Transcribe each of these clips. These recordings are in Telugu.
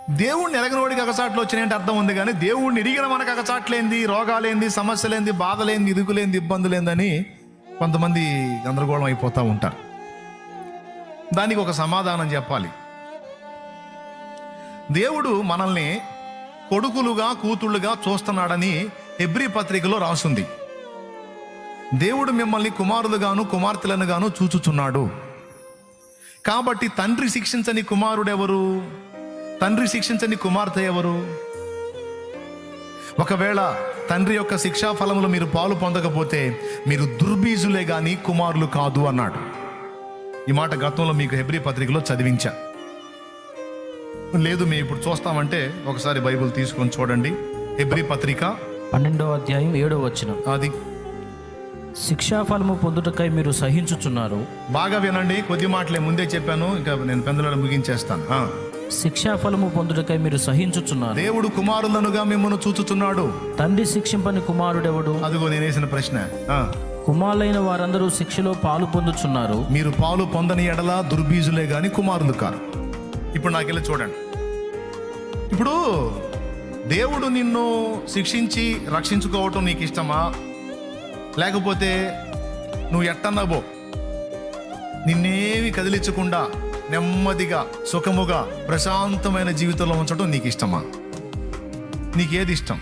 దేవుణ్ణి ఎరగనోడికి అగచాట్లు వచ్చినాయంటే అర్థం ఉంది, కానీ దేవుణ్ణి ఎరిగిన మనకు అగచాట్లేంది, రోగాలేంది, సమస్యలేంది, బాధలేంది, ఇరుకులేంది, ఇబ్బందులేందని కొంతమంది గందరగోళం అయిపోతూ ఉంటారు. దానికి ఒక సమాధానం చెప్పాలి. దేవుడు మనల్ని కొడుకులుగా కూతుళ్ళుగా చూస్తున్నాడని హెబ్రీ పత్రికలో రాసుంది. దేవుడు మిమ్మల్ని కుమారులుగాను కుమార్తెలను గాను చూచుచున్నాడు. కాబట్టి తండ్రి శిక్షించని కుమారుడెవరు, తండ్రి శిక్షించని కుమార్తె ఎవరు? ఒకవేళ తండ్రి యొక్క శిక్షా ఫలములు మీరు పాలు పొందకపోతే మీరు దుర్బీజులే గాని కుమారులు కాదు అన్నాడు. ఈ మాట గతంలో మీకు హెబ్రీ పత్రికలో చదివించా. లేదు మేము ఇప్పుడు చూస్తామంటే ఒకసారి బైబిల్ తీసుకొని చూడండి. హెబ్రీ పత్రిక 12వ అధ్యాయం 7వ వచనం. అది శిక్షాఫలము పొందుటకై మీరు సహించుచున్నారు. బాగా వినండి, కొద్ది మాటలే ముందే చెప్పాను, ఇంకా నేను పెందలను ముగించేస్తాను. శిక్షాఫలము పొందుటకై మీరు సహించుచున్నారు. దేవుడు కుమారులనుగా మిమ్మల్ని చూచుచున్నాడు. తండ్రి శిక్షింపని కుమారుడెవడు? అదిగో నేను వేసిన ప్రశ్న. కుమారులైన వారందరూ శిక్షలో పాలు పొందుచున్నారు. మీరు పాలు పొందని ఎడల దుర్బీజులే గాని కుమారులు కారు. ఇప్పుడు నాకెళ్ళి చూడండి. ఇప్పుడు దేవుడు నిన్ను శిక్షించి రక్షించుకోవటం నీకు ఇష్టమా, లేకపోతే నువ్వు ఎట్టన్నా పో, నిన్నేమి కదిలించకుండా నెమ్మదిగా సుఖముగా ప్రశాంతమైన జీవితంలో ఉంచడం నీకు ఇష్టమా? నీకేది ఇష్టం?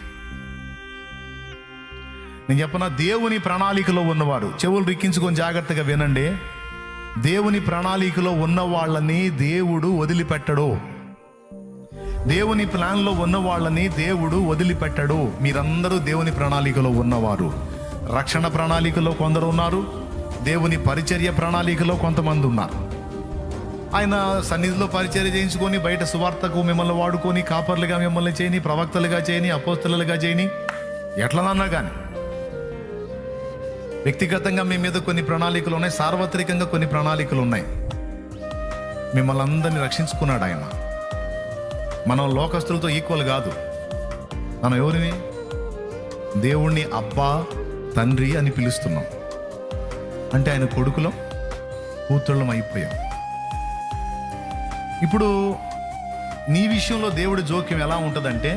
నేను చెప్పనా, దేవుని ప్రణాళికలో ఉన్నవారు, చెవులు రిక్కించుకొని జాగ్రత్తగా వినండి, దేవుని ప్రణాళికలో ఉన్న వాళ్ళని దేవుడు వదిలిపెట్టడు. దేవుని ప్లాన్లో ఉన్న వాళ్ళని దేవుడు వదిలిపెట్టడు. మీరందరూ దేవుని ప్రణాళికలో ఉన్నవారు. రక్షణ ప్రణాళికలో కొందరు ఉన్నారు, దేవుని పరిచర్య ప్రణాళికలో కొంతమంది ఉన్నారు. ఆయన సన్నిధిలో పరిచర్య చేయించుకొని బయట సువార్తకు మిమ్మల్ని వాడుకొని కాపర్లుగా మిమ్మల్ని చేయని, ప్రవక్తలుగా చేయని, అపోస్తలుగా చేయని, ఎట్లనన్నా కానీ వ్యక్తిగతంగా మీ మీద కొన్ని ప్రణాళికలు ఉన్నాయి, సార్వత్రికంగా కొన్ని ప్రణాళికలు ఉన్నాయి. మిమ్మల్ని అందరినీ రక్షించుకున్నాడు ఆయన. మనం లోకస్తులతో ఈక్వల్ కాదు. మనం ఎవరిని? దేవుణ్ణి అబ్బా తండ్రి అని పిలుస్తున్నాం. అంటే ఆయన కొడుకులం కూతుళ్ళం అయిపోయాం. ఇప్పుడు నీ విషయంలో దేవుడి జోక్యం ఎలా ఉంటుందంటే,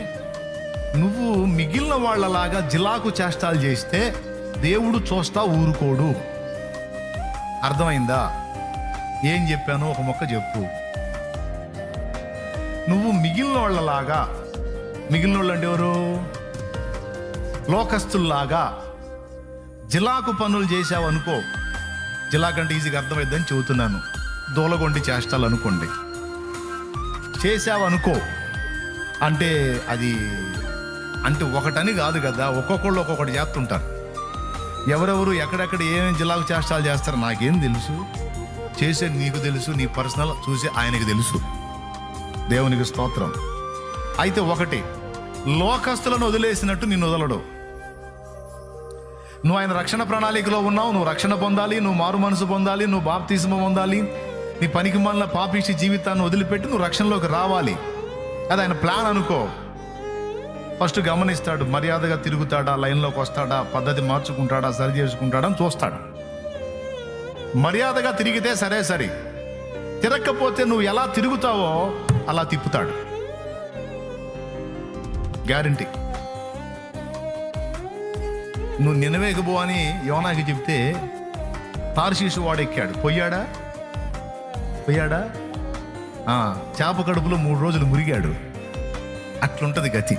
నువ్వు మిగిలిన వాళ్ళలాగా జిలాకు చేష్టాలు చేస్తే దేవుడు చూస్తా ఊరుకోడు. అర్థమైందా? ఏం చెప్పాను ఒక మొక్క చెప్పు. నువ్వు మిగిలిన వాళ్ళలాగా, మిగిలిన వాళ్ళు అంటే ఎవరు? లోకస్తుల్లాగా జిలాకు పనులు చేసావు అనుకో, జిలాకంటే ఈజీగా అర్థమైద్దని చెబుతున్నాను. దూలగొండి చేష్టాలు అనుకోండి, చేసావు అనుకో, అంటే అది అంటే ఒకటని కాదు కదా, ఒక్కొక్కళ్ళు ఒక్కొక్కటి చేస్తుంటారు. ఎవరెవరు ఎక్కడెక్కడ ఏమేమి జిల్లాకు చేష్టాలు చేస్తారో నాకేం తెలుసు? చేసేది నీకు తెలుసు, నీ పర్సనల్ చూసే ఆయనకి తెలుసు. దేవునికి స్తోత్రం. అయితే ఒకటి, లోకస్తులను వదిలేసినట్టు నిన్ను వదలడు. నువ్వు ఆయన రక్షణ ప్రణాళికలో ఉన్నావు, నువ్వు రక్షణ పొందాలి, నువ్వు మారు మనసు పొందాలి, నువ్వు బాప్తిస్మం పొందాలి, నీ పనికి మాలిన పాపిష్టి జీవితాన్ని వదిలిపెట్టి నువ్వు రక్షణలోకి రావాలి. అది ఆయన ప్లాన్ అనుకో. ఫస్ట్ గమనిస్తాడు, మర్యాదగా తిరుగుతాడా, లైన్లోకి వస్తాడా, పద్ధతి మార్చుకుంటాడా, సరి చేసుకుంటాడా అని చూస్తాడు. మర్యాదగా తిరిగితే సరే, తిరగకపోతే నువ్వు ఎలా తిరుగుతావో అలా తిప్పుతాడు. గ్యారంటీ. నువ్వు నినవేగబో అని యోనాకి చెప్తే తార్షీషు వాడు ఎక్కాడు, పోయాడా? చేప కడుపులో 3 రోజులు మురిగాడు. అట్లుంటది గతి.